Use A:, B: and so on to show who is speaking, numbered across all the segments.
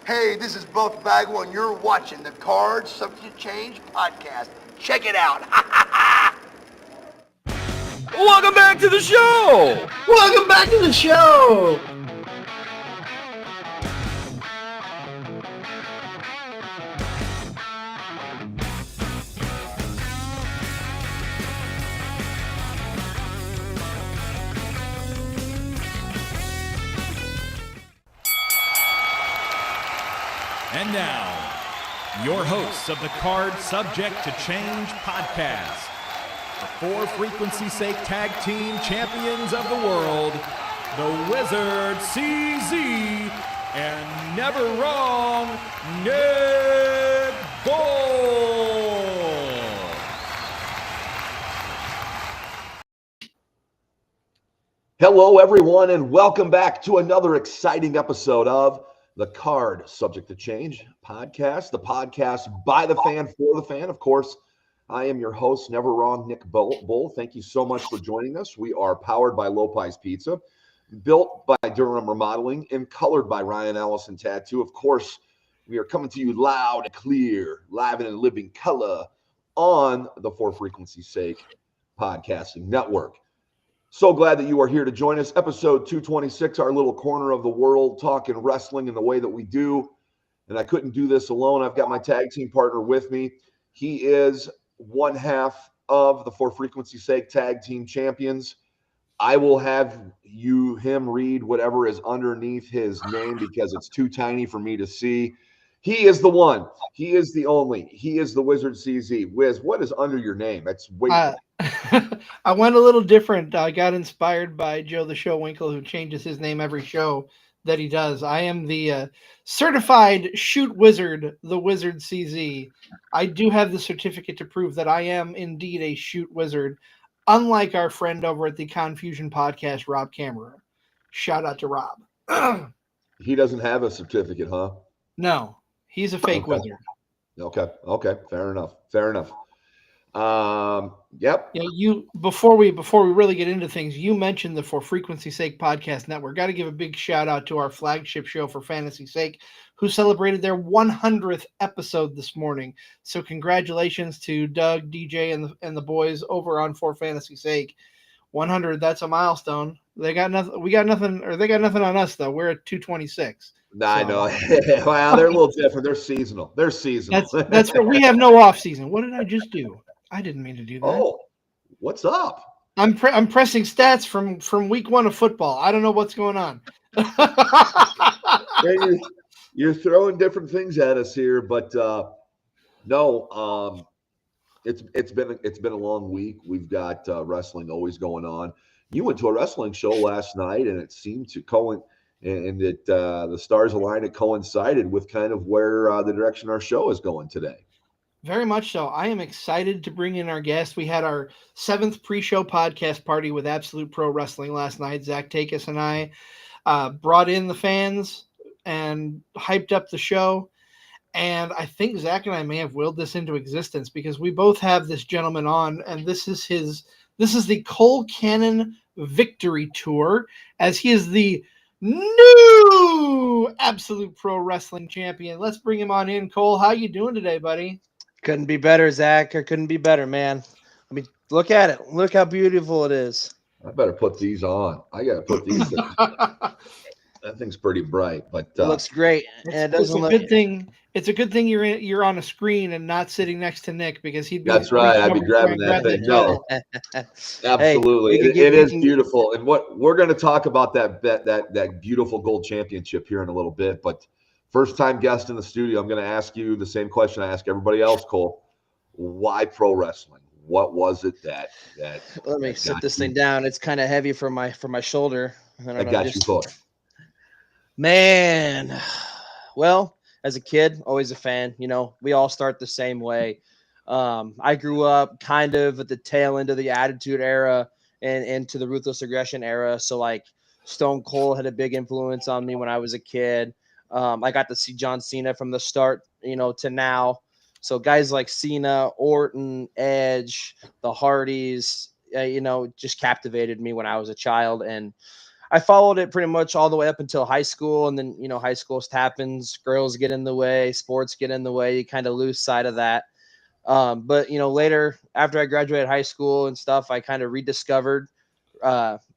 A: Hey, this is Buff Bagwell, and you're watching the Card Subject Change podcast. Check it out.
B: Welcome back to the show!
C: Welcome back to the show!
D: And now, your hosts of the Card Subject to Change podcast, the For Frequency's Sake Tag Team Champions of the World, the Wizard CZ, and Never Wrong, Nick Bull.
E: Hello, everyone, and welcome back to another exciting episode of the Card Subject to Change podcast, the podcast by the fan, for the fan. Of course, I am your host, Never Wrong, Nick Bull. Thank you so much for joining us. We are powered by Lopez Pizza, built by Durham Remodeling, and colored by Ryan Allison Tattoo. Of course, we are coming to you loud and clear, live and in living color on the For Frequency's Sake podcasting network. So glad that you are here to join us. Episode 226, our little corner of the world, talking wrestling in the way that we do. And I couldn't do this alone. I've got my tag team partner with me. He is one half of the For Frequency's Sake Tag Team Champions. I will have him read whatever is underneath his name because it's too tiny for me to see. He is the one. He is the only. He is the Wizard CZ. Wiz, what is under your name? That's way
C: I went a little different. I got inspired by Joe the Show Winkle, who changes his name every show that he does. I am the certified shoot wizard, the Wizard CZ. I do have the certificate to prove that I am indeed a shoot wizard, unlike our friend over at the Confusion podcast, Rob Kammerer. Shout out to Rob.
E: He doesn't have a certificate, huh?
C: No, he's a fake wizard.
E: Okay. Fair enough. Yep.
C: Yeah, before we really get into things, you mentioned the For Frequency's Sake podcast network. Got to give a big shout out to our flagship show For Fantasy's Sake, who celebrated their 100th episode this morning. So congratulations to Doug, DJ, and the boys over on For Fantasy's Sake. 100, that's a milestone. They got nothing. We got nothing, or they got nothing on us though. We're at 226.
E: I know. Well, they're a little different. They're seasonal.
C: That's what we have no off season. What did I just do? I didn't mean to do that.
E: Oh, what's up?
C: I'm pressing stats from week 1 of football. I don't know what's going on.
E: You're throwing different things at us here, but no. It's been a long week. We've got wrestling always going on. You went to a wrestling show last night, and it seemed to and that the stars aligned. It coincided with kind of where the direction our show is going today.
C: Very much so. I am excited to bring in our guest. We had our 7th pre-show podcast party with Absolute Pro Wrestling last night. Zach Takis and I brought in the fans and hyped up the show. And I think Zach and I may have willed this into existence because we both have this gentleman on, and this is the Cole Cannon Victory Tour, as he is the new Absolute Pro Wrestling champion. Let's bring him on in. Cole, how you doing today, buddy?
F: Couldn't be better, Zach. I couldn't be better, man. I mean, look at it. Look how beautiful it is.
E: I better put these on. I got to put these That thing's pretty bright, but
F: it looks great. And it doesn't look
C: good thing. It's a good thing you're on a screen and not sitting next to Nick, because he'd be.
E: That's right. I'd be grabbing that thing. No, absolutely.
F: Hey,
E: it is beautiful. And what we're going to talk about that beautiful gold championship here in a little bit. But first time guest in the studio, I'm going to ask you the same question I ask everybody else, Cole. Why pro wrestling? What was it that
F: Let me sit this thing down. It's kind of heavy for my shoulder.
E: I got you hooked.
F: Man, well, as a kid, always a fan. You know, we all start the same way. I grew up kind of at the tail end of the Attitude Era and into the Ruthless Aggression era. So, like, Stone Cold had a big influence on me when I was a kid. I got to see John Cena from the start, to now. So guys like Cena, Orton, Edge, the Hardys, just captivated me when I was a child. And I followed it pretty much all the way up until high school, and then high school happens, girls get in the way, sports get in the way, you kind of lose sight of that. But later after I graduated high school and stuff, I kind of rediscovered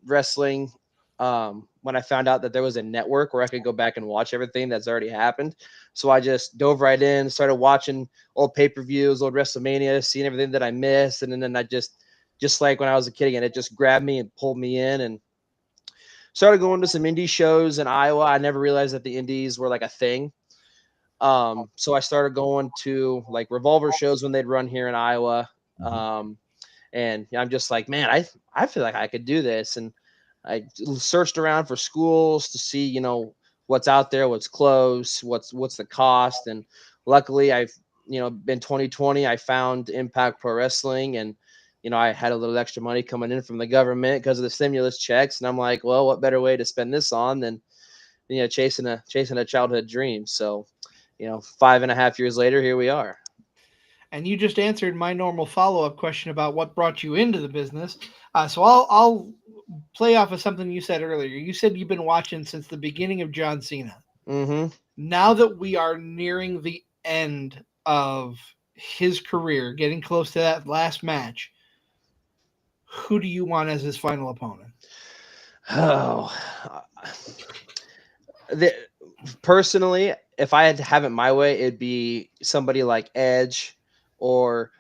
F: wrestling when I found out that there was a network where I could go back and watch everything that's already happened. So I just dove right in, started watching old pay-per-views, old WrestleMania, seeing everything that I missed. And then I just like when I was a kid again, it just grabbed me and pulled me in and started going to some indie shows in Iowa. I never realized that the indies were like a thing. So I started going to like Revolver shows when they'd run here in Iowa. And I'm just like, man, I feel like I could do this. And I searched around for schools to see, what's out there, what's close, what's the cost. And luckily I've, been 2020, I found Impact Pro Wrestling, and, I had a little extra money coming in from the government because of the stimulus checks. And I'm like, well, what better way to spend this on than, chasing a childhood dream. So, 5.5 years later, here we are.
C: And you just answered my normal follow-up question about what brought you into the business. So I'll play off of something you said earlier. You said you've been watching since the beginning of John Cena.
F: Mm-hmm.
C: Now that we are nearing the end of his career, getting close to that last match, who do you want as his final opponent?
F: Oh, personally, if I had to have it my way, it'd be somebody like Edge, or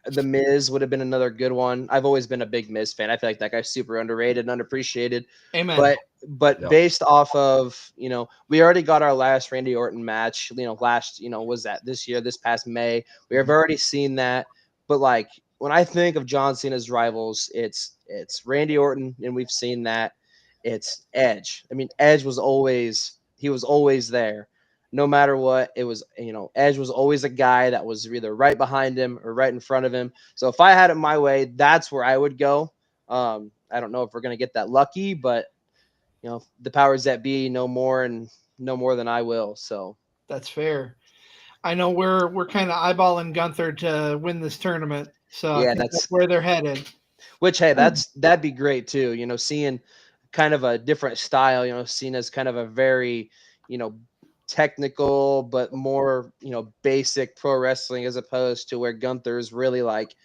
F: The Miz would have been another good one. I've always been a big Miz fan. I feel like that guy's super underrated and underappreciated.
C: Amen.
F: But based off of, we already got our last Randy Orton match, was that this past May. We have already seen that. But like when I think of John Cena's rivals, it's Randy Orton, and we've seen that. It's Edge. I mean, Edge was always there. No matter what, it was, Edge was always a guy that was either right behind him or right in front of him. So if I had it my way, that's where I would go. I don't know if we're going to get that lucky, but, the powers that be know more and know more than I will. So
C: that's fair. I know we're kind of eyeballing Gunther to win this tournament. So yeah, that's where they're headed.
F: Which, hey, that'd be great too. Seeing kind of a different style, seen as kind of a very, technical but more basic pro wrestling, as opposed to where Gunther's really like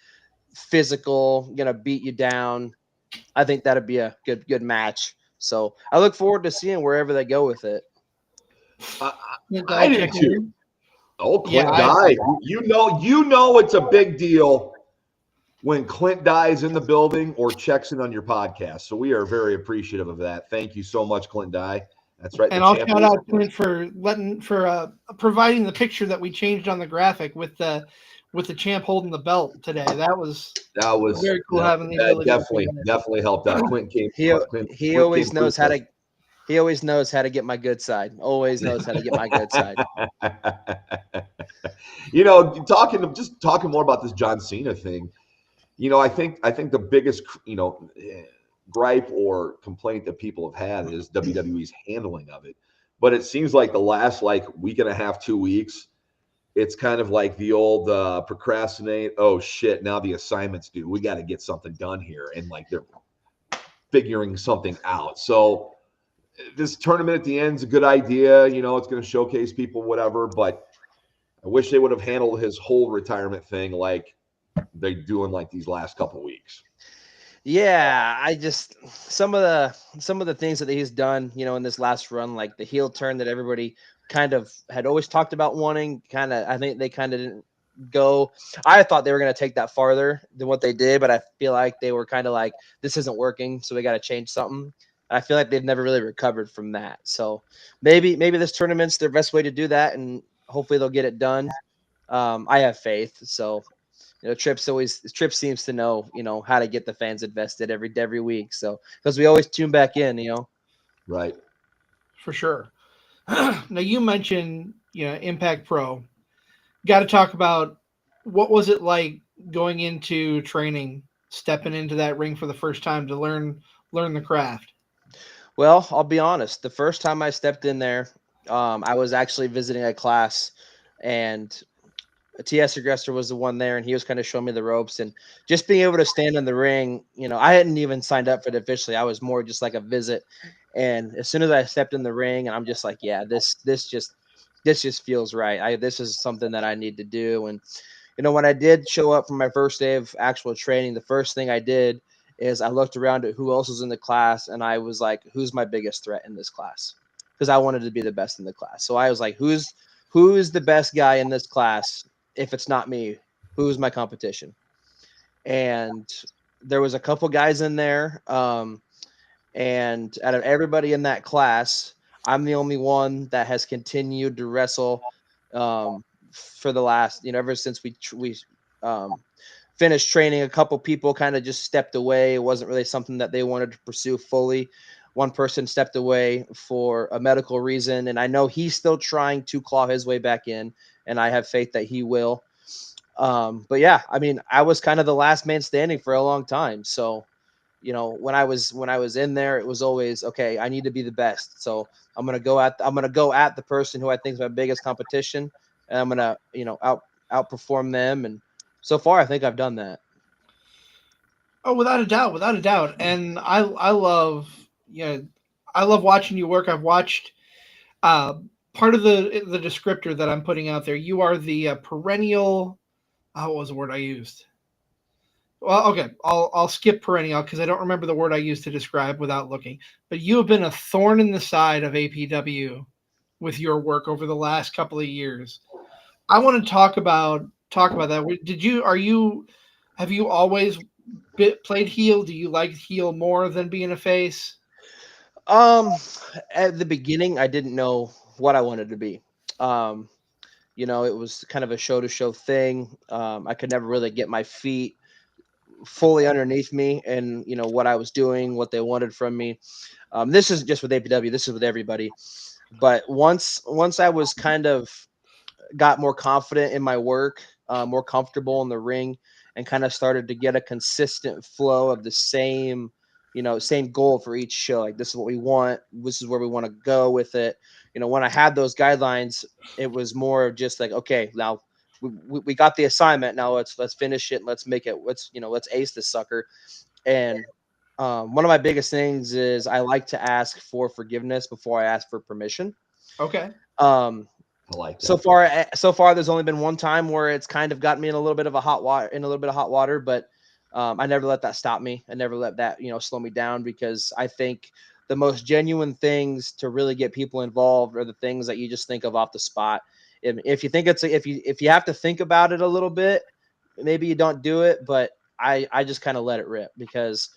F: physical, gonna beat you down. I think that'd be a good match. So I look forward to seeing wherever they go with it.
E: I do too. Oh, Clint died. You know it's a big deal when Clint dies in the building or checks in on your podcast. So we are very appreciative of that. Thank you so much, Clint Dye. That's right.
C: And I'll shout out Clint for providing the picture that we changed on the graphic with the champ holding the belt today. That was very cool having the ability.
E: Definitely helped out. Clint came.
F: He always knows how to get my good side. Always knows how to get my good side.
E: Talking more about this John Cena thing. I think the biggest gripe or complaint that people have had is WWE's handling of it. But it seems like the last week and a half, 2 weeks, it's kind of like the old procrastinate. Oh shit! Now the assignment's due. We got to get something done here, and they're figuring something out. So this tournament at the end is a good idea. It's going to showcase people, whatever. But I wish they would have handled his whole retirement thing like they're doing these last couple of weeks.
F: Yeah, I just some of the things that he's done, in this last run, like the heel turn that everybody kind of had always talked about wanting. I think they kind of didn't go. I thought they were going to take that farther than what they did, but I feel like they were kind of like, this isn't working, so we got to change something. I feel like they've never really recovered from that. So maybe this tournament's their best way to do that, and hopefully they'll get it done. I have faith. So. Tripp seems to know, how to get the fans invested every week. So, because we always tune back in,
E: Right.
C: For sure. Now you mentioned, Impact Pro. Got to talk about what was it like going into training, stepping into that ring for the first time to learn the craft?
F: Well, I'll be honest. The first time I stepped in there, I was actually visiting a class, and TS Aggressor was the one there, and he was kind of showing me the ropes, and just being able to stand in the ring. I hadn't even signed up for it officially. I was more just like a visit. And as soon as I stepped in the ring, and I'm just like, yeah, this just feels right. This is something that I need to do. And when I did show up for my first day of actual training, the first thing I did is I looked around at who else was in the class, and I was like, who's my biggest threat in this class? Because I wanted to be the best in the class. So I was like, who is the best guy in this class? If it's not me, who's my competition? And there was a couple guys in there. And out of everybody in that class, I'm the only one that has continued to wrestle for the last, ever since we finished training. A couple people kind of just stepped away. It wasn't really something that they wanted to pursue fully. One person stepped away for a medical reason, and I know he's still trying to claw his way back in, and I have faith that he will. But yeah, I mean, I was kind of the last man standing for a long time. So, when I was in there, it was always, okay, I need to be the best. So I'm going to go at the person who I think is my biggest competition, and I'm going to, outperform them. And so far, I think I've done that.
C: Oh, without a doubt. And I love, I love watching you work. I've watched part of the descriptor that I'm putting out there. You are the perennial. What was the word I used? Well, okay, I'll skip perennial because I don't remember the word I used to describe without looking. But you have been a thorn in the side of APW with your work over the last couple of years. I want to talk about that. Have you always played heel? Do you like heel more than being a face?
F: At the beginning, I didn't know what I wanted to be. It was kind of a show-to-show thing. I could never really get my feet fully underneath me and what I was doing, what they wanted from me. This isn't just with APW, this is with everybody. But once I was kind of got more confident in my work, more comfortable in the ring, and kind of started to get a consistent flow of the same goal for each show. Like, this is what we want, this is where we want to go with it. When I had those guidelines, it was more just like, okay, now we got the assignment. Now let's finish it. Let's make it. Let's ace this sucker. And one of my biggest things is I like to ask for forgiveness before I ask for permission.
C: Okay.
E: I like that.
F: So far, there's only been one time where it's kind of got me in a little bit of hot water, but I never let that stop me. I never let that slow me down, because I think the most genuine things to really get people involved are the things that you just think of off the spot. If you think if you have to think about it a little bit, maybe you don't do it. But I just kind of let it rip, because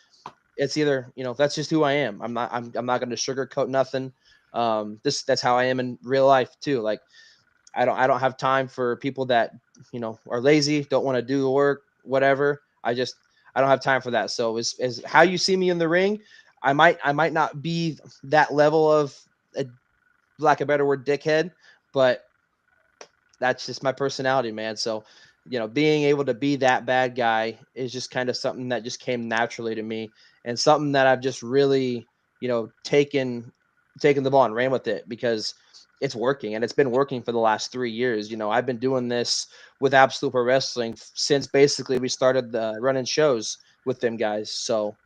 F: it's either that's just who I am. I'm not going to sugarcoat nothing. That's how I am in real life too. Like, I don't have time for people that are lazy, don't want to do the work, whatever. I don't have time for that. So is how you see me in the ring. I might not be that level of, lack of a better word, dickhead, but that's just my personality, man. So, being able to be that bad guy is just kind of something that just came naturally to me, and something that I've just really, taken the ball and ran with it, because it's working, and it's been working for the last 3 years. I've been doing this with Absolute Pro Wrestling since basically we started running shows with them guys. So,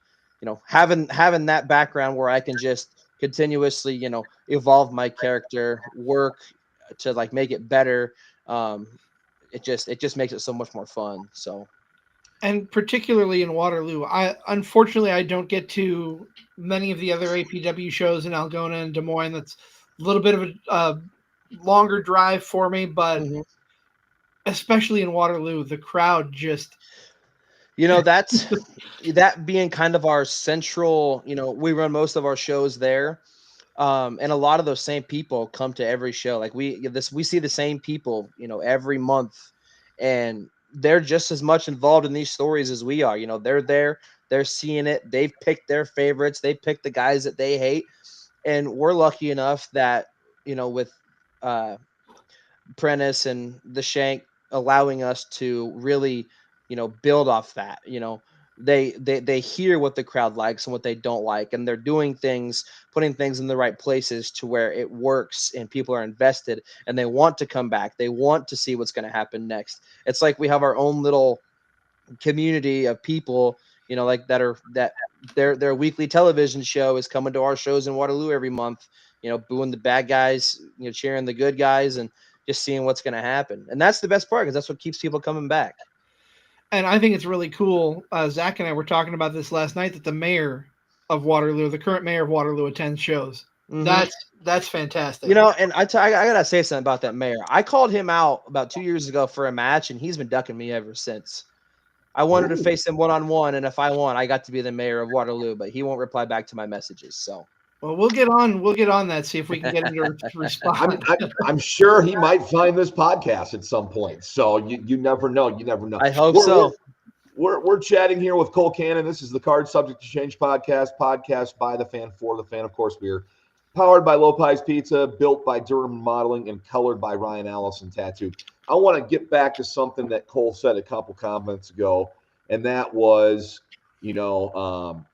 F: having that background where I can just continuously, evolve my character, work to like make it better. It just makes it so much more fun. So,
C: And particularly in Waterloo, unfortunately I don't get to many of the other APW shows in Algona and Des Moines. That's a little bit of a longer drive for me, but especially in Waterloo, the crowd just
F: that's that being kind of our central. We run most of our shows there. And a lot of those same people come to every show. Like, we see the same people, every month, and they're just as much involved in these stories as we are. They're there, they're seeing it. They've picked their favorites. They picked the guys that they hate. And we're lucky enough that, with Prentice and the Shank allowing us to really, build off that. they hear what the crowd likes and what they don't like, and they're doing things, putting things in the right places to where it works and people are invested and they want to come back. They want to see what's going to happen next. It's like we have our own little community of people, like that their weekly television show is coming to our shows in Waterloo every month, booing the bad guys, cheering the good guys, and just seeing what's going to happen. And that's the best part, because that's what keeps people coming back.
C: And I think it's really cool. Zach and I were talking about this last night, that the mayor of Waterloo, the current mayor of Waterloo, attends shows.
F: Mm-hmm.
C: That's fantastic.
F: And I gotta say something about that mayor. I called him out about 2 years ago for a match, and he's been ducking me ever since. I wanted to face him one-on-one, and if I won, I got to be the mayor of Waterloo, but he won't reply back to my messages. So,
C: well, we'll get on that. See if we can get him to respond.
E: I'm sure he might find this podcast at some point. So you never know. You never know.
F: I hope so.
E: We're chatting here with Cole Cannon. This is the Card Subject to Change podcast by the fan for the fan. Of course, we're powered by Lopez Pizza, built by Durham Modeling, and colored by Ryan Allison Tattoo. I want to get back to something that Cole said a couple comments ago, and that was, your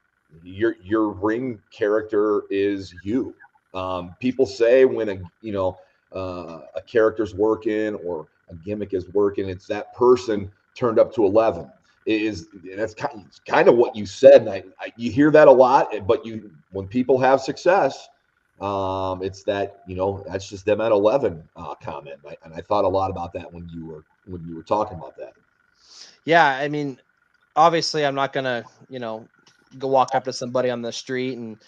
E: ring character is you. People say when a character's working or a gimmick is working, it's that person turned up to 11. That's kind of what you said, and you hear that a lot. But when people have success, it's that that's just them at 11 comment, and I thought a lot about that when you were talking about that.
F: Yeah, I mean, obviously, I'm not gonna go walk up to somebody on the street and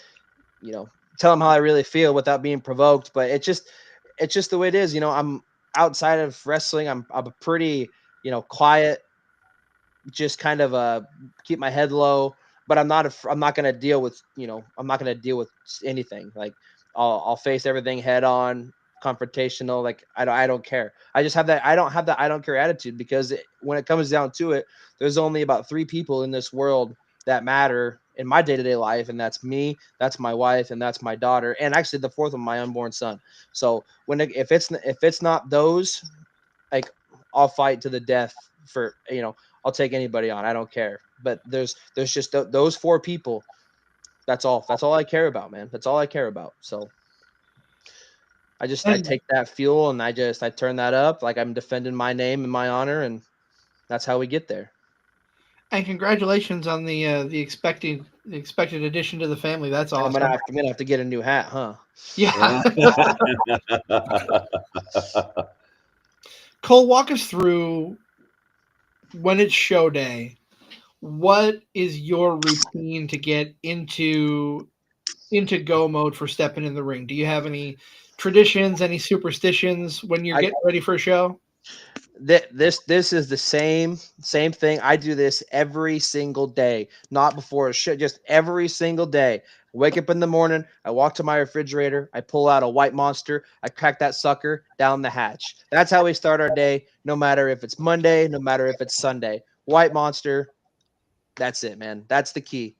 F: tell them how I really feel without being provoked. But it's just the way it is. I'm outside of wrestling. I'm a pretty quiet, just kind of keep my head low. But I'm not gonna deal with anything. Like I'll face everything head on, confrontational. Like I don't care. I just have that. I don't have that I don't care attitude, because when it comes down to it, there's only about 3 people in this world that matter in my day-to-day life, and that's me, that's my wife, and that's my daughter, and actually the 4th of my unborn son. So if it's not those, like, I'll fight to the death for I'll take anybody on. I don't care. But there's just those 4 people. That's all I care about, man. That's all I care about. So I take that fuel and I turn that up, like I'm defending my name and my honor, and that's how we get there.
C: And congratulations on the expected addition to the family. That's awesome.
F: I'm gonna have to get a new hat, huh?
C: Yeah. Cole, walk us through, when it's show day, what is your routine to get into go mode for stepping in the ring? Do you have any traditions, any superstitions when you're getting ready for a show?
F: This is the same thing. I do this every single day, not before a show, just every single day. Wake up in the morning, I walk to my refrigerator, I pull out a White Monster, I crack that sucker down the hatch. That's how we start our day, no matter if it's Monday, no matter if it's Sunday. White Monster, that's it, man. That's the key.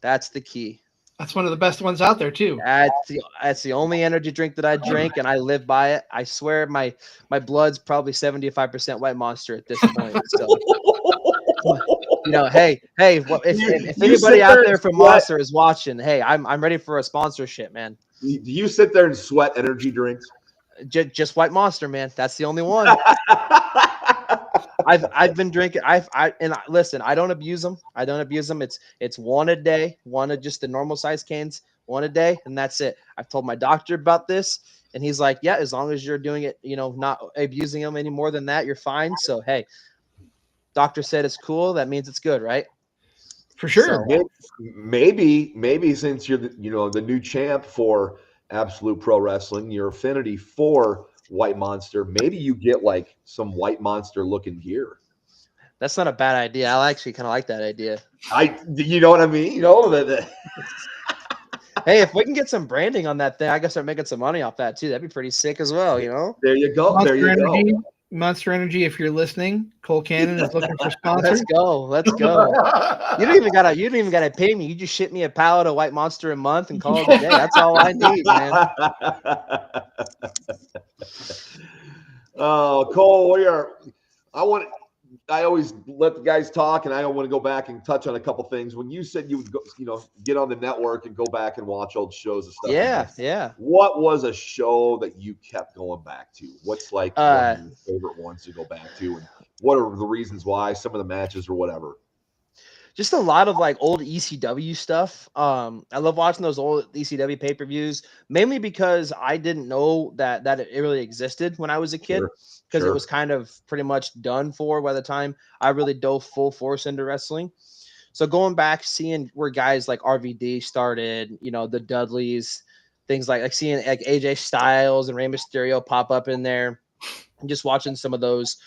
F: That's the key.
C: That's one of the best ones out there, too.
F: That's the only energy drink that I drink, and I live by it. I swear my blood's probably 75% White Monster at this point. So, hey, if anybody out there from Monster is watching, hey, I'm ready for a sponsorship, man.
E: Do you sit there and sweat energy drinks?
F: Just White Monster, man. That's the only one. I've been drinking. Listen, I don't abuse them. It's one a day, one of just the normal size cans, one a day, and that's it. I've told my doctor about this, and he's like, yeah, as long as you're doing it, not abusing them any more than that, you're fine. So, hey, doctor said it's cool. That means it's good, right?
C: For sure.
E: So, maybe since you're the new champ for Absolute Pro Wrestling, your affinity for White Monster, maybe you get like some White Monster looking gear.
F: That's not a bad idea. I actually kind of like that idea.
E: You know what I mean?
F: Hey, if we can get some branding on that thing, I guess start making some money off that too. That'd be pretty sick as well.
E: There you go.
C: Monster Energy, if you're listening, Cole Cannon is looking for sponsors.
F: Let's go. You don't even gotta pay me. You just ship me a pallet of White Monster a month and call it a day. That's all I need, man.
E: Oh, Cole, I always let the guys talk, and I want to go back and touch on a couple things. When you said you would go, get on the network and go back and watch old shows and stuff.
F: Yeah.
E: What was a show that you kept going back to? What's like one of your favorite ones to go back to, and what are the reasons why? Some of the matches or whatever.
F: Just a lot of like old ECW stuff. I love watching those old ECW pay-per-views, mainly because I didn't know that it really existed when I was a kid, because it was kind of pretty much done for by the time I really dove full force into wrestling. So going back, seeing where guys like RVD started, the Dudleys, things like seeing like AJ Styles and Rey Mysterio pop up in there, and just watching some of those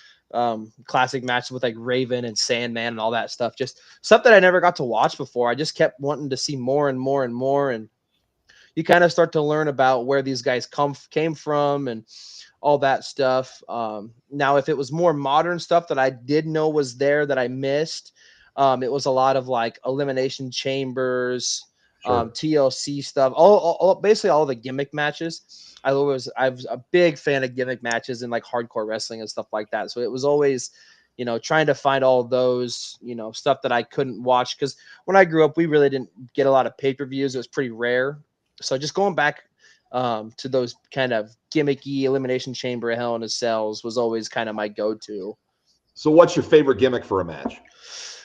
F: classic matches with like Raven and Sandman and all that stuff. Just stuff that I never got to watch before. I just kept wanting to see more and more and more. And you kind of start to learn about where these guys came from and all that stuff. Now, if it was more modern stuff that I did know was there that I missed, it was a lot of like Elimination Chambers, TLC stuff, basically all the gimmick matches. I was a big fan of gimmick matches and like hardcore wrestling and stuff like that. So it was always, trying to find all those, stuff that I couldn't watch. Because when I grew up, we really didn't get a lot of pay-per-views. It was pretty rare. So just going back to those kind of gimmicky Elimination Chamber, Hell in a Cells was always kind of my go-to.
E: So what's your favorite gimmick for a match?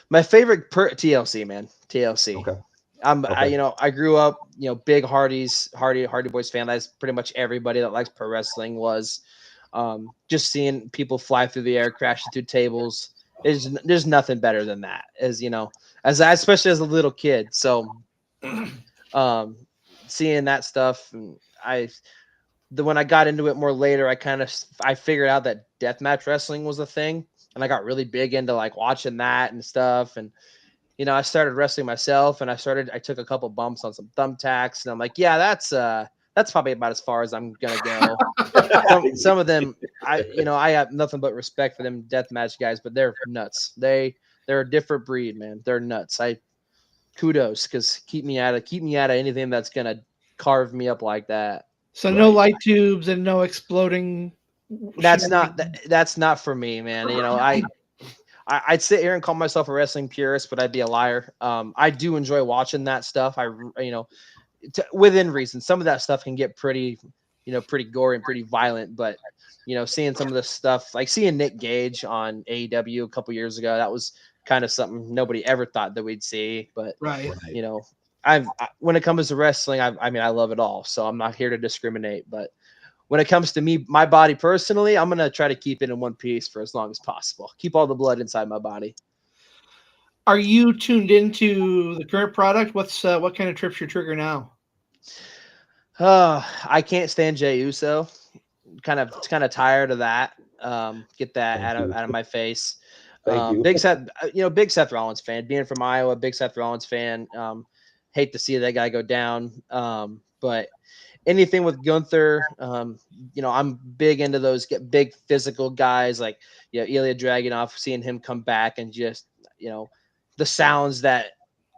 F: My favorite TLC, man. TLC.
E: Okay.
F: I grew up, big Hardy Boys fan. That's pretty much everybody that likes pro wrestling was. Just seeing people fly through the air, crashing through tables. There's nothing better than that, especially as a little kid. So, seeing that stuff, and when I got into it more later, I figured out that deathmatch wrestling was a thing, and I got really big into like watching that and stuff. And I started wrestling myself, and I took a couple bumps on some thumbtacks, and I'm like, yeah, that's probably about as far as I'm gonna go. some of them, I have nothing but respect for them deathmatch guys, but they're nuts. They're a different breed, man. They're nuts. Kudos, because keep me out of anything that's gonna carve me up like that.
C: So no light tubes and no exploding.
F: That's not for me, man. I'd sit here and call myself a wrestling purist, but I'd be a liar. I do enjoy watching that stuff. Within reason. Some of that stuff can get pretty gory and pretty violent, but seeing some of the stuff, like seeing Nick Gage on AEW a couple years ago, that was kind of something nobody ever thought that we'd see. But when it comes to wrestling, I love it all, so I'm not here to discriminate. But when it comes to me, my body personally, I'm going to try to keep it in one piece for as long as possible. Keep all the blood inside my body.
C: Are you tuned into the current product? What kind of trips your trigger now?
F: I can't stand Jey Uso. Kind of tired of that. Get that out of my face. Big Seth Rollins fan. Being from Iowa, big Seth Rollins fan. Hate to see that guy go down. But anything with Gunther, I'm big into those big physical guys like Ilya Dragunov, seeing him come back and just, the sounds that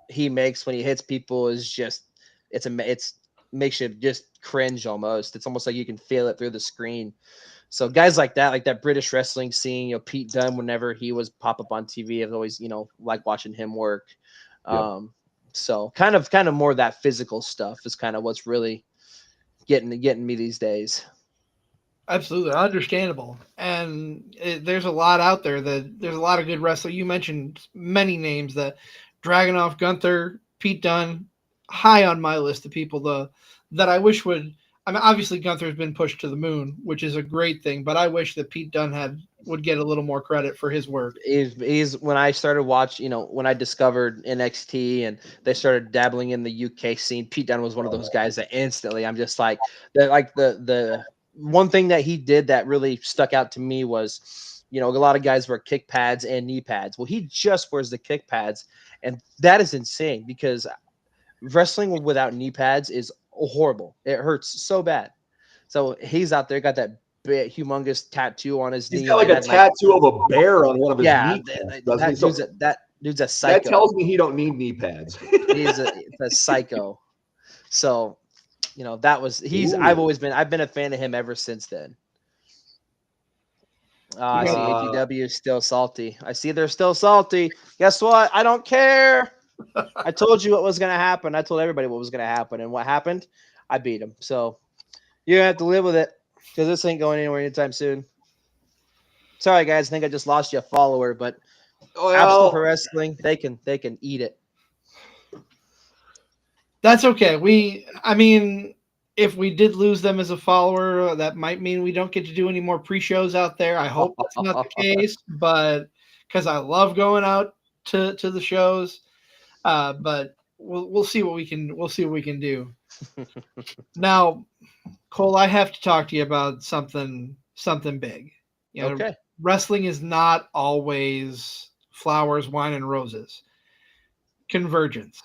F: he makes when he hits people is just, it makes you just cringe almost. It's almost like you can feel it through the screen. So guys like that British wrestling scene, Pete Dunne, whenever he was pop up on TV, I've always, like watching him work. So kind of more of that physical stuff is kind of what's really getting me these days.
C: Absolutely understandable. And there's a lot out there there's a lot of good wrestling. You mentioned many names that Dragunov, Gunther, Pete Dunne, high on my list of people that I wish would. Obviously Gunther's been pushed to the moon, which is a great thing, but I wish that Pete Dunne would get a little more credit for his work.
F: He's when I started watching, when I discovered NXT and they started dabbling in the UK scene, Pete Dunne was one of those guys that instantly I'm just like the one thing that he did that really stuck out to me was, a lot of guys wear kick pads and knee pads. Well, he just wears the kick pads, and that is insane because wrestling without knee pads is horrible. It hurts so bad. So he's out there, got that big, humongous tattoo on his knee.
E: He's got like a tattoo of a bear on one of his knee pads.
F: That dude's a psycho.
E: That tells me he don't need knee pads.
F: He's a psycho. So, I've been a fan of him ever since then. I see ATW is still salty. I see they're still salty. Guess what? I don't care. I told you what was going to happen. I told everybody what was going to happen. And what happened? I beat them. So you're going to have to live with it because this ain't going anywhere anytime soon. Sorry, guys. I think I just lost you a follower, but Absolute Pro Wrestling, they can eat it.
C: That's okay. I mean, if we did lose them as a follower, that might mean we don't get to do any more pre-shows out there. I hope that's not the case, but because I love going out to the shows. But we'll see what we can do. Now, Cole, I have to talk to you about something big. You know,
F: Okay.
C: Wrestling is not always flowers, wine, and roses. Convergence.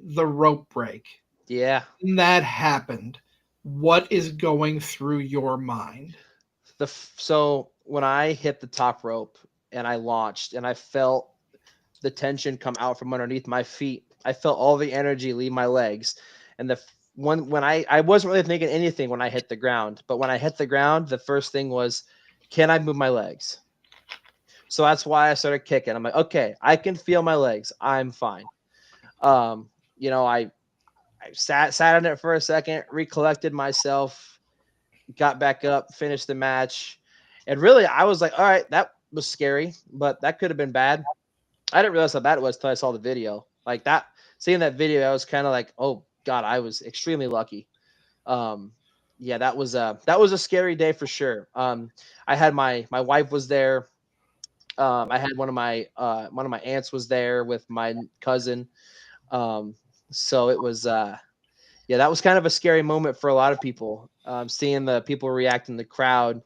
C: The rope break.
F: Yeah.
C: When that happened, what is going through your mind?
F: So when I hit the top rope and I launched and I felt the tension come out from underneath my feet, I felt all the energy leave my legs. And when I wasn't really thinking anything when I hit the ground, but when I hit the ground, the first thing was, can I move my legs? So that's why I started kicking. I'm like, okay, I can feel my legs. I'm fine. I sat on it for a second, recollected myself, got back up, finished the match. And really, I was like, all right, that was scary, but that could have been bad. I didn't realize how bad it was until I saw the video. Like that, seeing that video, I was kind of like, oh God, I was extremely lucky. Yeah, that was a scary day for sure. I had my wife was there. I had one of my aunts was there with my cousin. So it was, that was kind of a scary moment for a lot of people, seeing the people react in the crowd.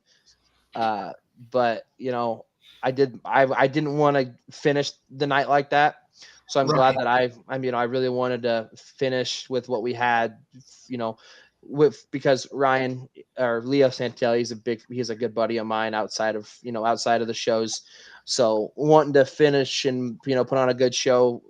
F: But I didn't want to finish the night like that. So I'm glad that I really wanted to finish with what we had, because Ryan or Leo Santelli, he's a good buddy of mine outside of the shows. So wanting to finish and, put on a good show,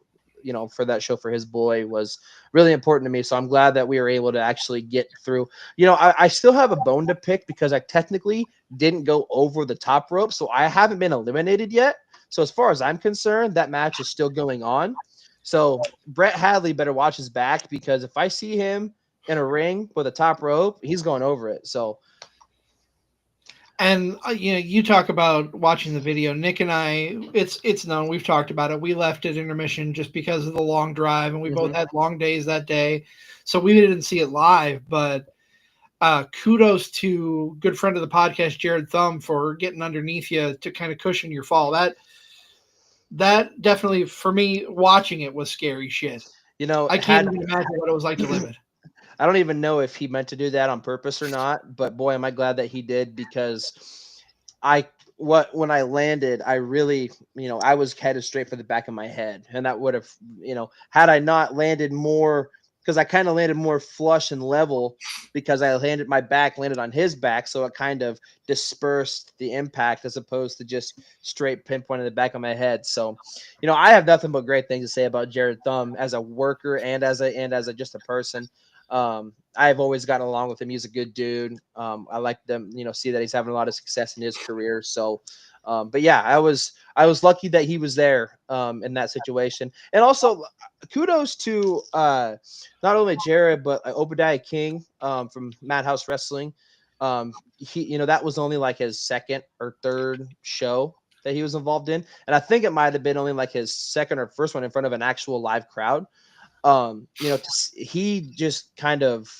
F: for that show for his boy was really important to me. So I'm glad that we were able to actually get through. I still have a bone to pick because I technically didn't go over the top rope. So I haven't been eliminated yet. So as far as I'm concerned, that match is still going on. So Brett Hadley better watch his back, because if I see him in a ring with a top rope, he's going over it. So.
C: And you talk about watching the video. Nick and I, it's known, we've talked about it. We left at intermission just because of the long drive, and we both had long days that day, so we didn't see it live. But kudos to good friend of the podcast, Jared Thumb, for getting underneath you to kind of cushion your fall. That definitely, for me, watching it was scary shit. I can't even imagine what it was like to live it.
F: I don't even know if he meant to do that on purpose or not, but boy, am I glad that he did, because when I landed, I really, I was headed straight for the back of my head, and that would have, had I not landed more, because I kind of landed more flush and level, because my back landed on his back, so it kind of dispersed the impact as opposed to just straight pinpointing the back of my head. So, I have nothing but great things to say about Jared Thumb as a worker and as just a person. I've always gotten along with him. He's a good dude. I like them, see that he's having a lot of success in his career. So, but yeah, I was lucky that he was there, in that situation. And also kudos to, not only Jared, but Obadiah King, from Madhouse Wrestling. He, that was only like his second or third show that he was involved in. And I think it might've been only like his second or first one in front of an actual live crowd. He just kind of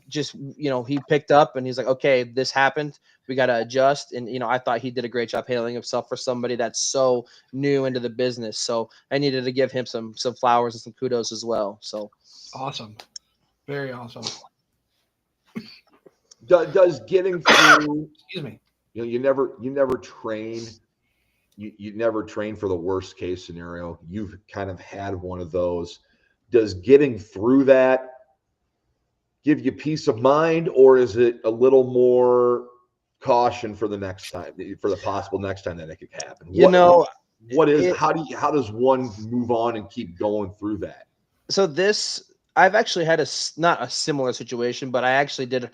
F: he picked up and he's like, okay, this happened, we got to adjust. And I thought he did a great job handling himself for somebody that's so new into the business. So I needed to give him some flowers and some kudos as well. So
C: awesome. Very awesome.
E: Does getting through,
C: excuse me,
E: you never train. You never train for the worst case scenario. You've kind of had one of those. Does getting through that give you peace of mind, or is it a little more caution for the next time, for the possible next time that it could happen? How does one move on and keep going through that?
F: So I've actually had not a similar situation, but I actually did,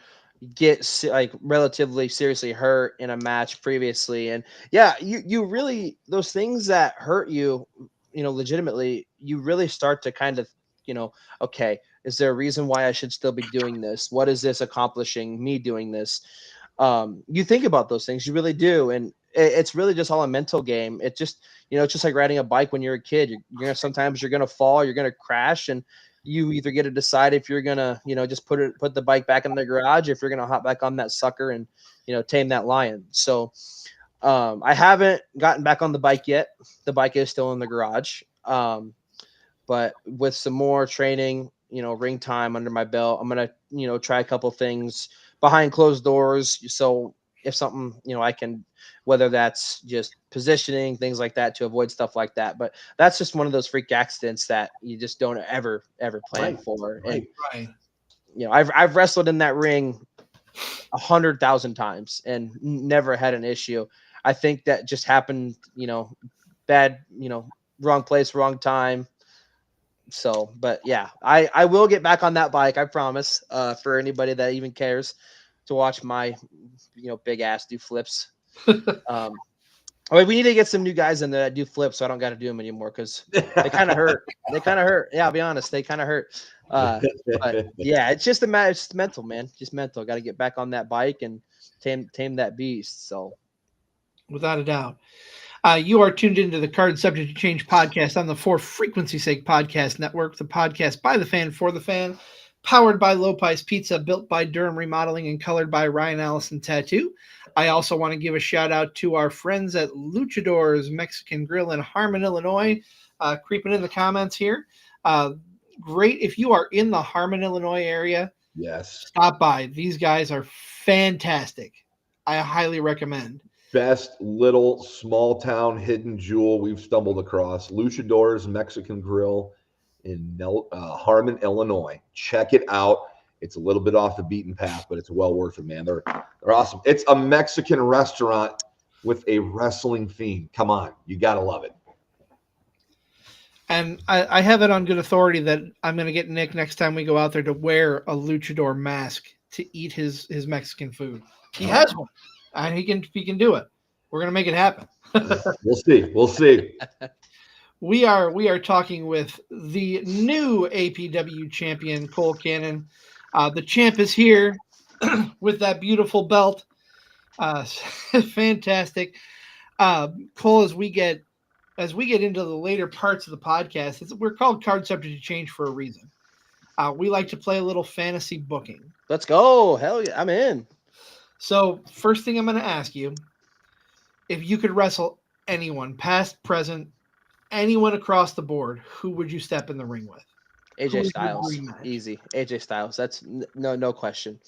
F: get like relatively seriously hurt in a match previously. And yeah, you really, those things that hurt you, legitimately, you really start to kind of, okay, is there a reason why I should still be doing this? What is this accomplishing, me doing this? You think about those things, you really do. And it's really just all a mental game. It's just, it's just like riding a bike when you're a kid. Sometimes you're going to fall, you're going to crash, and you either get to decide if you're going to, just put the bike back in the garage, if you're going to hop back on that sucker and, tame that lion. So I haven't gotten back on the bike yet. The bike is still in the garage. But with some more training, ring time under my belt, I'm going to, try a couple things behind closed doors. So if something, I can, whether that's just positioning, things like that, to avoid stuff like that. But that's just one of those freak accidents that you just don't ever plan for. And, I've wrestled in that ring 100,000 times and never had an issue. I think that just happened, bad, wrong place, wrong time. So, but yeah, I will get back on that bike. I promise, for anybody that even cares to watch my, big ass do flips. We need to get some new guys in there that do flips, so I don't got to do them anymore, because they kind of hurt. Yeah, I'll be honest, they kind of hurt. But yeah, it's just it's mental, man. Just mental. Got to get back on that bike and tame that beast. So,
C: without a doubt. You are tuned into the Card Subject to Change podcast on the For Frequency Sake Podcast Network, the podcast by the fan for the fan, powered by Lopez Pizza, built by Durham Remodeling, and colored by Ryan Allison Tattoo. I also want to give a shout out to our friends at Luchador's Mexican Grill in Harmon, Illinois, creeping in the comments here. Great. If you are in the Harmon, Illinois area,
E: yes,
C: stop by. These guys are fantastic. I highly recommend.
E: Best little small town hidden jewel we've stumbled across. Luchador's Mexican Grill in Harmon, Illinois. Check it out. It's a little bit off the beaten path, but it's well worth it, man. They're awesome. It's a Mexican restaurant with a wrestling theme. Come on, you gotta love it.
C: And I have it on good authority that I'm going to get Nick next time we go out there to wear a luchador mask to eat his Mexican food. He has one, and he can do it. We're going to make it happen.
E: We'll see.
C: We are talking with the new APW champion, Cole Cannon. The champ is here with that beautiful belt. Fantastic. Cole, as we get into the later parts of the podcast, we're called Card Subject to Change for a reason. We like to play a little fantasy booking.
F: Let's go. Hell yeah, I'm in.
C: So first thing I'm going to ask you, if you could wrestle anyone, past, present, anyone across the board, who would you step in the ring with?
F: AJ Styles, easy. AJ Styles, that's no question.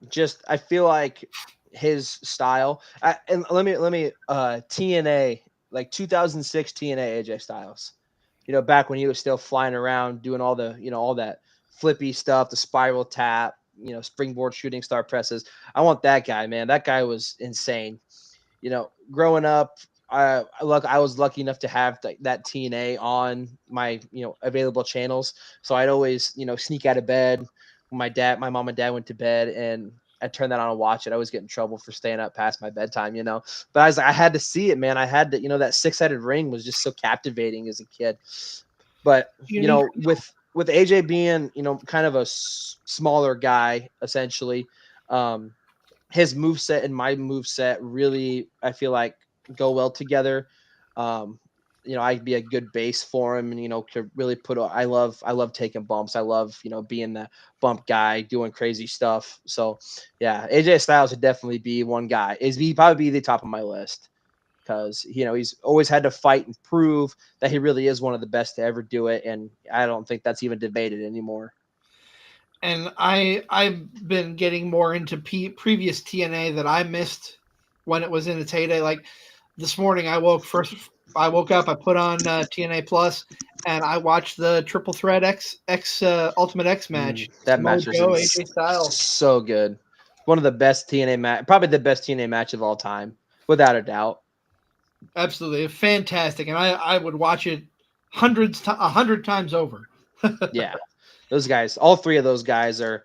F: Just I feel like his style. And let me TNA, like 2006 TNA AJ Styles. Back when he was still flying around doing all the all that flippy stuff, the spiral tap, springboard shooting star presses. I want that guy, man. That guy was insane. Growing up, I was lucky enough to have that TNA on my available channels, so I'd always sneak out of bed when my mom and dad went to bed, and I'd turn that on and watch it. I always get in trouble for staying up past my bedtime, but I had to see it, man. I had to, that 6-headed ring was just so captivating as a kid. But with AJ being kind of a smaller guy, essentially, his moveset and my moveset really, I feel like, go well together. I'd be a good base for him, and could really I love taking bumps. I love being the bump guy, doing crazy stuff. So yeah, AJ Styles would definitely be one guy. He'd probably be the top of my list, because he's always had to fight and prove that he really is one of the best to ever do it, and I don't think that's even debated anymore.
C: And I've been getting more into previous TNA that I missed when it was in its heyday. Like this morning, I woke up, I put on TNA Plus, and I watched the Triple Threat X Ultimate X match.
F: That match was AJ Styles, so good. One of the best TNA match, probably the best TNA match of all time, without a doubt.
C: Absolutely fantastic, and I would watch it 100 times over.
F: Yeah. Those guys, all three of those guys are,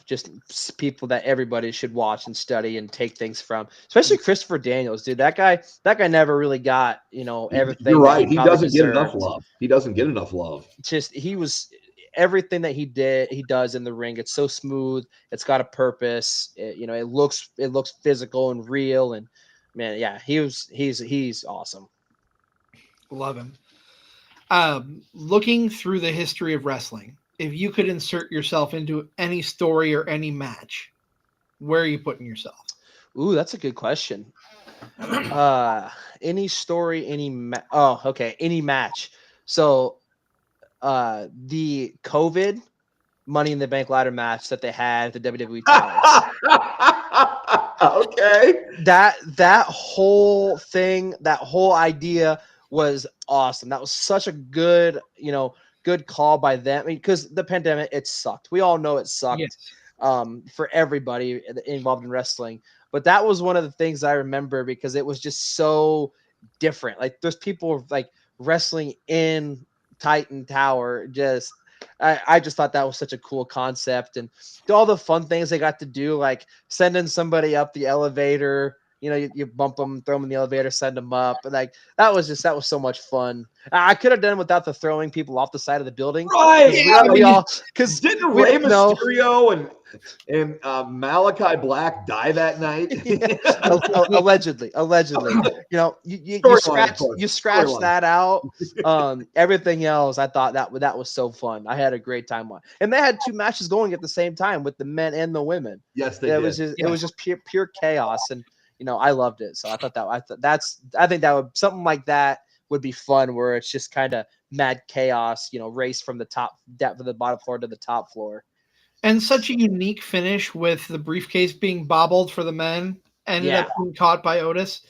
F: just people that everybody should watch and study and take things from, especially Christopher Daniels, dude. That guy never really got, everything.
E: You're right.
F: That
E: He
F: probably
E: doesn't get enough
F: deserved.
E: love. He doesn't get enough love.
F: Just he was everything that he does in the ring. It's so smooth. It's got a purpose. It looks physical and real. And man, yeah, he's awesome.
C: Love him. Looking through the history of wrestling, if you could insert yourself into any story or any match, where are you putting yourself?
F: Ooh, that's a good question. Any story, any any match. So, the COVID Money in the Bank ladder match that they had at the WWE titles.
E: Okay.
F: That whole thing, that whole idea was awesome. That was such a good, good call by them. I mean, because the pandemic, it sucked. We all know it sucked.
C: Yes.
F: For everybody involved in wrestling. But that was one of the things I remember because it was just so different. Like there's people like wrestling in Titan Tower. I just thought that was such a cool concept, and all the fun things they got to do, like sending somebody up the elevator. You bump them, throw them in the elevator, send them up. And like that was so much fun. I could have done without the throwing people off the side of the building.
E: Right.
F: Because
E: Didn't Rey Mysterio and Malachi Black die that night?
F: Allegedly. You scratch that out. Everything else, I thought that was so fun. I had a great time on, and they had two matches going at the same time with the men and the women.
E: Yes, they did.
F: It was just pure chaos, and I loved it. So I think that would something like that would be fun, where it's just kind of mad chaos, race from the top depth of the bottom floor to the top floor.
C: And such a unique finish with the briefcase being bobbled for the men, ended up being caught by Otis,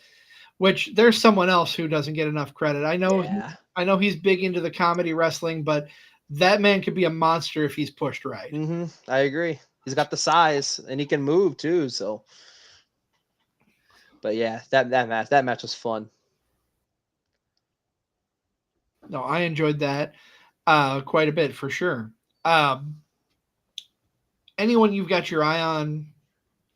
C: which there's someone else who doesn't get enough credit. I know he's big into the comedy wrestling, but that man could be a monster if he's pushed right.
F: Mm-hmm. I agree. He's got the size and he can move too. So, but yeah, that match was fun.
C: No, I enjoyed that quite a bit for sure. Anyone you've got your eye on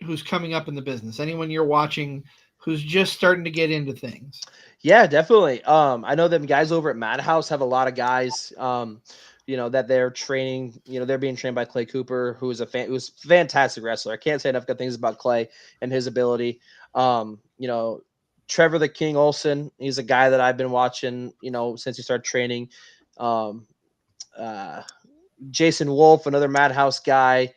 C: who's coming up in the business, anyone you're watching who's just starting to get into things?
F: Yeah, definitely. I know them guys over at Madhouse have a lot of guys, that they're training. They're being trained by Clay Cooper, who's a fantastic wrestler. I can't say enough good things about Clay and his ability. Trevor the King Olsen, he's a guy that I've been watching, since he started training. Jason Wolf, another Madhouse guy.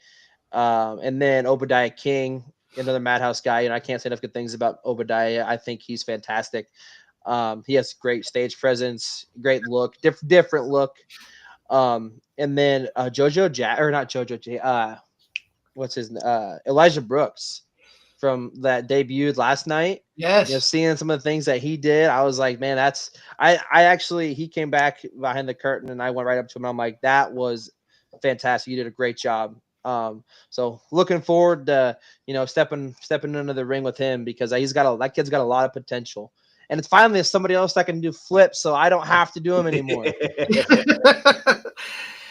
F: And then Obadiah King, another Madhouse guy. I can't say enough good things about Obadiah. I think he's fantastic. He has great stage presence, great look, different look. And then Elijah Brooks from that debuted last night.
C: Yes.
F: Seeing some of the things that he did, I was like, man, he came back behind the curtain and I went right up to him. And I'm like, that was fantastic. You did a great job. So looking forward to, stepping into the ring with him, because that kid's got a lot of potential, and it's finally somebody else that can do flips, so I don't have to do them anymore.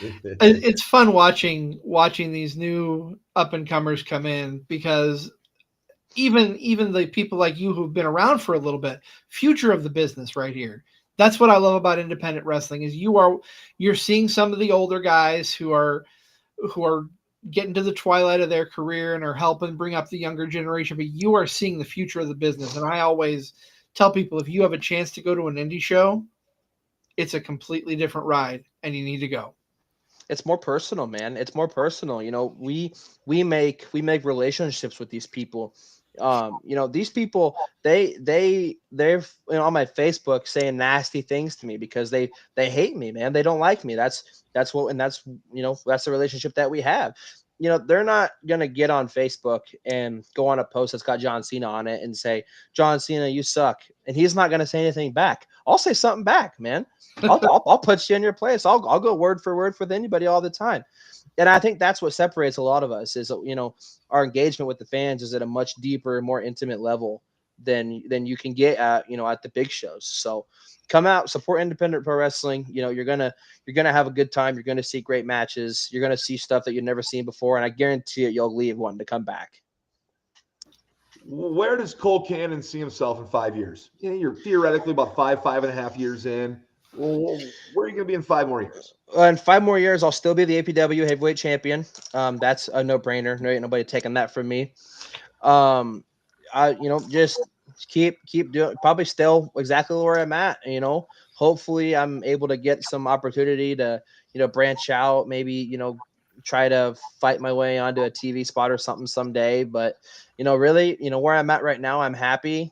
C: It's fun watching these new up and comers come in, because even the people like you who've been around for a little bit, future of the business right here. That's what I love about independent wrestling, is you're seeing some of the older guys who are getting to the twilight of their career and are helping bring up the younger generation, but you are seeing the future of the business. And I always tell people, if you have a chance to go to an indie show, it's a completely different ride and you need to go.
F: It's more personal, man. It's more personal. We make relationships with these people. These people, they're on my Facebook saying nasty things to me because they hate me, man. They don't like me. That's the relationship that we have. They're not going to get on Facebook and go on a post that's got John Cena on it and say, John Cena, you suck. And he's not going to say anything back. I'll say something back, man. I'll put you in your place. I'll go word for word with anybody all the time. And I think that's what separates a lot of us is, our engagement with the fans is at a much deeper, more intimate level. than you can get at, at the big shows. So come out, support independent pro wrestling. You're gonna have a good time. You're gonna see great matches. You're gonna see stuff that you've never seen before, and I guarantee you'll leave wanting to come back.
E: Where does Cole Cannon see himself in 5 years? You're theoretically about 5.5 years in. Well, where are you going to be in 5 more years?
F: In 5 more years, I'll still be the APW heavyweight champion. That's a no-brainer. No, ain't nobody taking that from me. Just keep doing, probably still exactly where I'm at. Hopefully I'm able to get some opportunity to, branch out, maybe, try to fight my way onto a TV spot or something someday. But, really, where I'm at right now, I'm happy.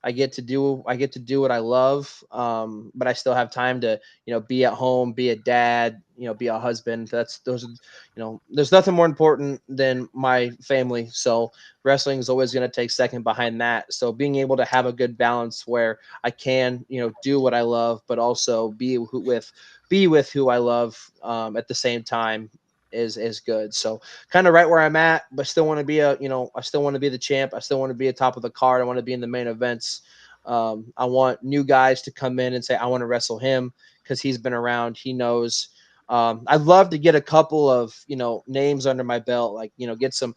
F: I get to do what I love. But I still have time to, be at home, be a dad, be a husband. There's nothing more important than my family. So wrestling is always going to take second behind that. So being able to have a good balance where I can, do what I love, but also be with who I love, at the same time is good. So kind of right where I'm at, but still want to be I still want to be the champ. I still want to be at top of the card. I want to be in the main events. I want new guys to come in and say, I want to wrestle him because he's been around. He knows. I'd love to get a couple of, names under my belt, like, get some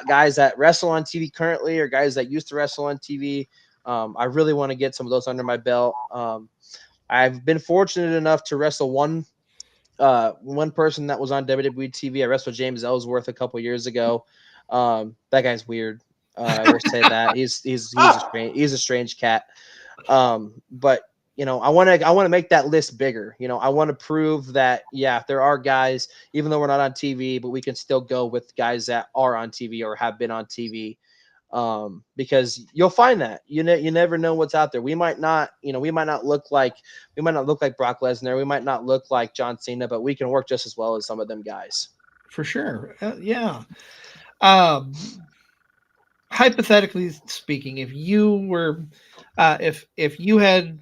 F: guys that wrestle on TV currently or guys that used to wrestle on TV. I really want to get some of those under my belt. I've been fortunate enough to wrestle one person that was on WWE TV. I wrestled James Ellsworth a couple years ago. That guy's weird. I will say that he's a strange cat. But I want to make that list bigger. I want to prove that, yeah, there are guys, even though we're not on TV, but we can still go with guys that are on TV or have been on TV. Because you'll find that you never know what's out there. We might not look like Brock Lesnar. We might not look like John Cena, but we can work just as well as some of them guys.
C: For sure. Yeah. Hypothetically speaking, if you were, if you had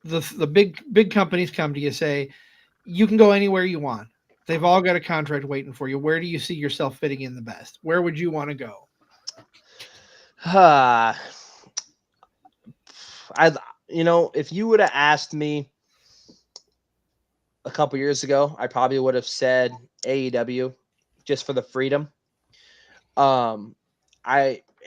C: the big companies come to you, say you can go anywhere you want, they've all got a contract waiting for you, where do you see yourself fitting in the best? Where would you want to go?
F: If you would have asked me a couple years ago, I probably would have said AEW just for the freedom.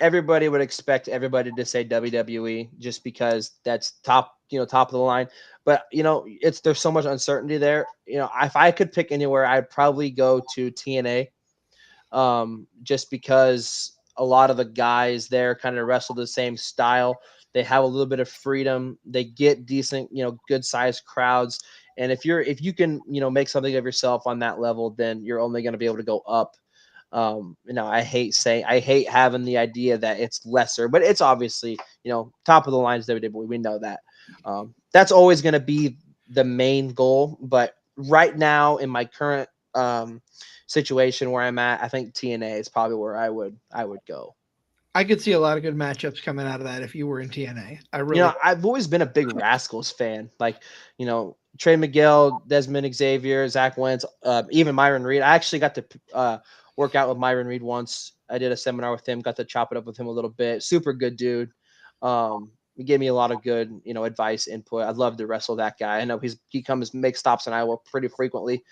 F: Everybody would expect everybody to say WWE just because that's top of the line. But there's so much uncertainty there. If I could pick anywhere, I'd probably go to TNA. Just because a lot of the guys there kind of wrestle the same style. They have a little bit of freedom. They get decent, good sized crowds. And if you can, make something of yourself on that level, then you're only going to be able to go up. I hate having the idea that it's lesser, but it's obviously, top of the line is WWE. We know that. That's always going to be the main goal. But right now in my current, situation where I'm at, I think TNA is probably where I would go.
C: I could see a lot of good matchups coming out of that if you were in TNA.
F: I've always been a big Rascals fan. Like, Trey Miguel, Desmond Xavier, Zach Wentz, even Myron Reed. I actually got to work out with Myron Reed once. I did a seminar with him, got to chop it up with him a little bit. Super good dude. He gave me a lot of good, advice, input. I'd love to wrestle that guy. I know he comes make stops in Iowa pretty frequently.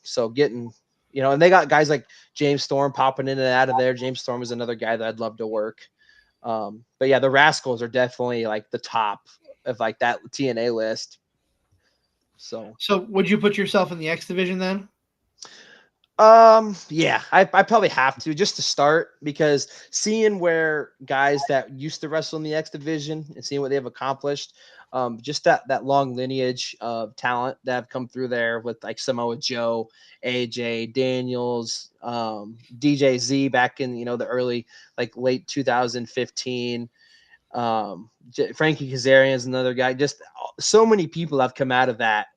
F: So getting, and they got guys like James Storm popping in and out of there. James Storm is another guy that I'd love to work. But yeah, the Rascals are definitely like the top of like that TNA list. So
C: would you put yourself in the X division then?
F: Yeah, I probably have to just to start, because seeing where guys that used to wrestle in the X division and seeing what they have accomplished, just that long lineage of talent that have come through there with like Samoa Joe, AJ Daniels, DJ Z back in, the early, like late 2015, Frankie Kazarian is another guy. Just so many people have come out of that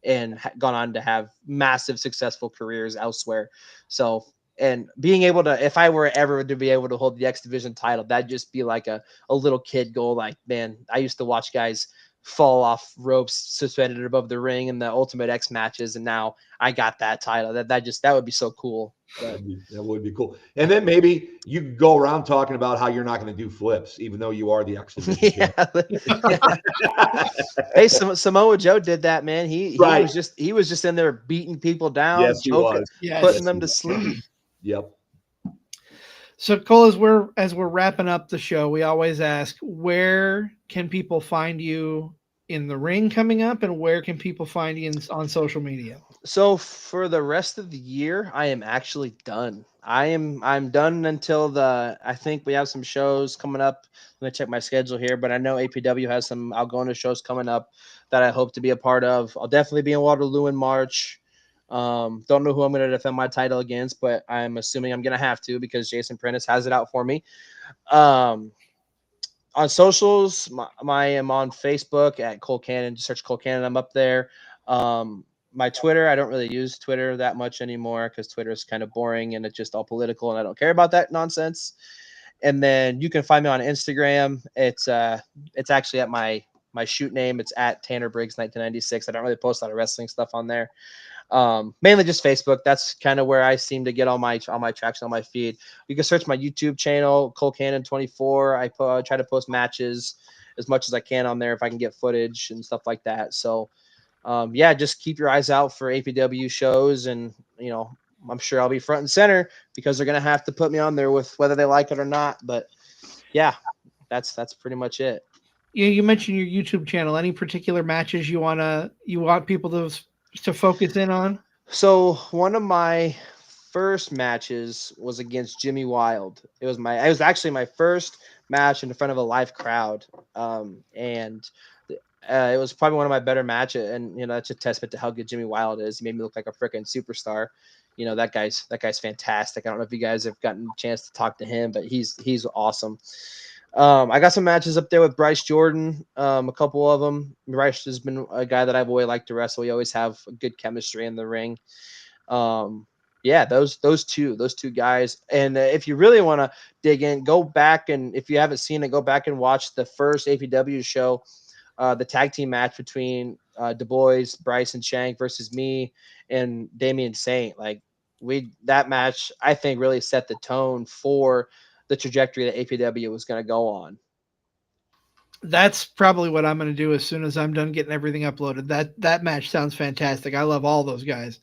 F: and gone on to have massive successful careers elsewhere. So, and being able to, if I were ever to be able to hold the X division title, that'd just be like a little kid goal. Like, man, I used to watch guys fall off ropes suspended above the ring in the Ultimate X matches, and now I got that title. That would be so cool. But
E: That would be cool. And then maybe you could go around talking about how you're not going to do flips, even though you are the X Division champion.
F: Hey, Samoa Joe did that, man. He was just in there beating people down,
E: Yes, he was.
F: putting them to sleep.
E: Yep.
C: So Cole, as we're wrapping up the show, we always ask, where can people find you in the ring coming up, and where can people find you on social media?
F: So for the rest of the year, I am actually done. I'm done until I think we have some shows coming up. Let me check my schedule here, but I know APW has some outgoing shows coming up that I hope to be a part of. I'll definitely be in Waterloo in March. Don't know who I'm going to defend my title against, but I'm assuming I'm going to have to because Jason Prentice has it out for me. On socials, I am on Facebook at Cole Cannon. Just search Cole Cannon. I'm up there. My Twitter, I don't really use Twitter that much anymore because Twitter is kind of boring and it's just all political, and I don't care about that nonsense. And then you can find me on Instagram. It's actually at my shoot name. It's at Tanner Briggs 1996. I don't really post a lot of wrestling stuff on there. Mainly just Facebook. That's kind of where I seem to get all my traction on my feed. You can search my YouTube channel, Cole Cannon 24. I try to post matches as much as I can on there if I can get footage and stuff like that. So, just keep your eyes out for APW shows, and I'm sure I'll be front and center because they're gonna have to put me on there with whether they like it or not. But yeah, that's pretty much it.
C: Yeah, you mentioned your YouTube channel. Any particular matches you want people to focus in on? So
F: one of my first matches was against Jimmy Wild. It was actually my first match in front of a live crowd, and it was probably one of my better matches. And that's a testament to how good Jimmy Wild is. He made me look like a freaking superstar. That guy's fantastic. I don't know if you guys have gotten a chance to talk to him, but he's awesome. I got some matches up there with Bryce Jordan, a couple of them. Bryce has been a guy that I've always liked to wrestle. We always have a good chemistry in the ring. Those two guys. And if you really want to dig in, go back, and if you haven't seen it, go back and watch the first APW show, the tag team match between Du Bois, Bryce, and Shank versus me and Damian Saint. That match, I think, really set the tone for the trajectory that APW was going to go on.
C: That's probably what I'm going to do as soon as I'm done getting everything uploaded. That match sounds fantastic. I love all those guys.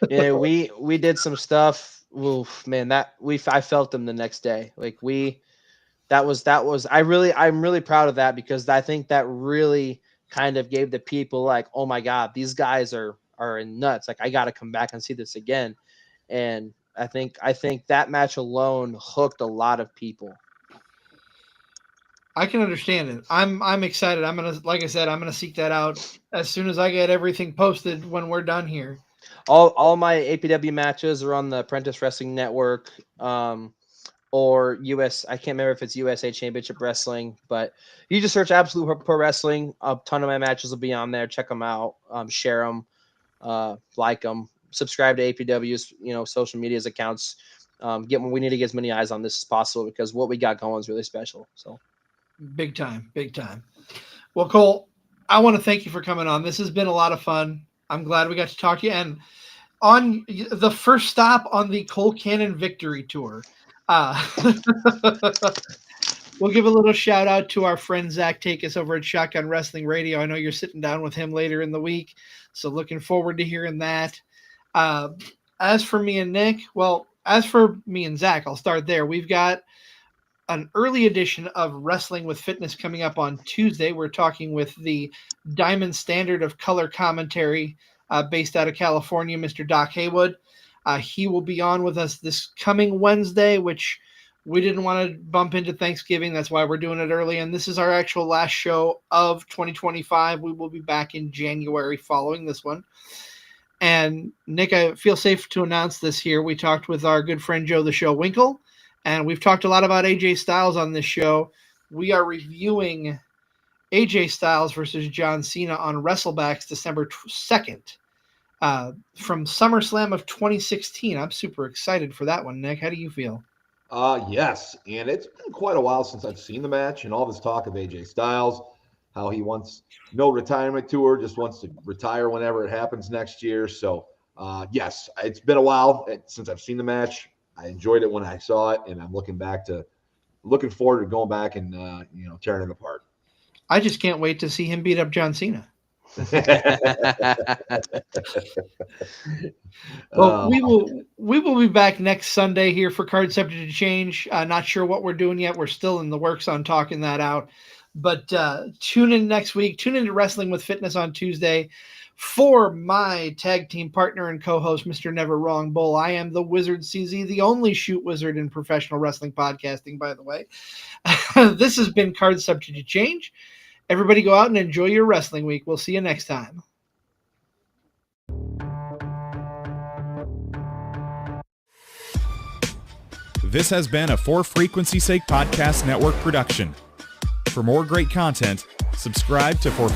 F: We did some stuff. Oof, man, I felt them the next day. I'm really proud of that because I think that really kind of gave the people like, oh my God, these guys are nuts. Like, I got to come back and see this again. And I think that match alone hooked a lot of people.
C: I can understand it. I'm excited. I'm gonna seek that out as soon as I get everything posted when we're done here.
F: All my APW matches are on the Apprentice Wrestling Network, or US. I can't remember if it's USA Championship Wrestling, but you just search Absolute Pro Wrestling. A ton of my matches will be on there. Check them out. Share them, like them. Subscribe to APW's social media's accounts. We need to get as many eyes on this as possible because what we got going is really special. So
C: big time. Well, Cole, I want to thank you for coming on. This has been a lot of fun. I'm glad we got to talk to you, and on the first stop on the Cole Cannon Victory Tour. We'll give a little shout out to our friend Zach Takis over at Shotgun Wrestling Radio. I know you're sitting down with him later in the week, so looking forward to hearing that. As for me and Nick, as for me and Zach, I'll start there. We've got an early edition of Wrestling with Fitness coming up on Tuesday. We're talking with the Diamond Standard of Color Commentary, based out of California, Mr. Doc Haywood. He will be on with us this coming Wednesday, which we didn't want to bump into Thanksgiving. That's why we're doing it early. And this is our actual last show of 2025. We will be back in January following this one. And Nick, I feel safe to announce this here. We talked with our good friend Joe the Show Winkle, and we've talked a lot about AJ Styles on this show. We are reviewing AJ Styles versus John Cena on WrestleBacks December 2nd from SummerSlam of 2016. I'm super excited for that one, Nick. How do you feel?
E: Yes, and it's been quite a while since I've seen the match, and all this talk of AJ Styles, how he wants no retirement tour, just wants to retire whenever it happens next year. So, yes, it's been a while since I've seen the match. I enjoyed it when I saw it, and I'm looking forward to going back and tearing it apart.
C: I just can't wait to see him beat up John Cena. Well, we will be back next Sunday here for Card Subject to Change. Not sure what we're doing yet. We're still in the works on talking that out. But tune in next week. Tune into Wrestling with Fitness on Tuesday. For my tag team partner and co-host, Mr. Never Wrong Bull, I am the Wizard CZ, the only shoot wizard in professional wrestling podcasting, by the way. This has been Card Subject to Change. Everybody go out and enjoy your wrestling week. We'll see you next time.
D: This has been a For Frequency's Sake Podcast Network production. For more great content, subscribe to For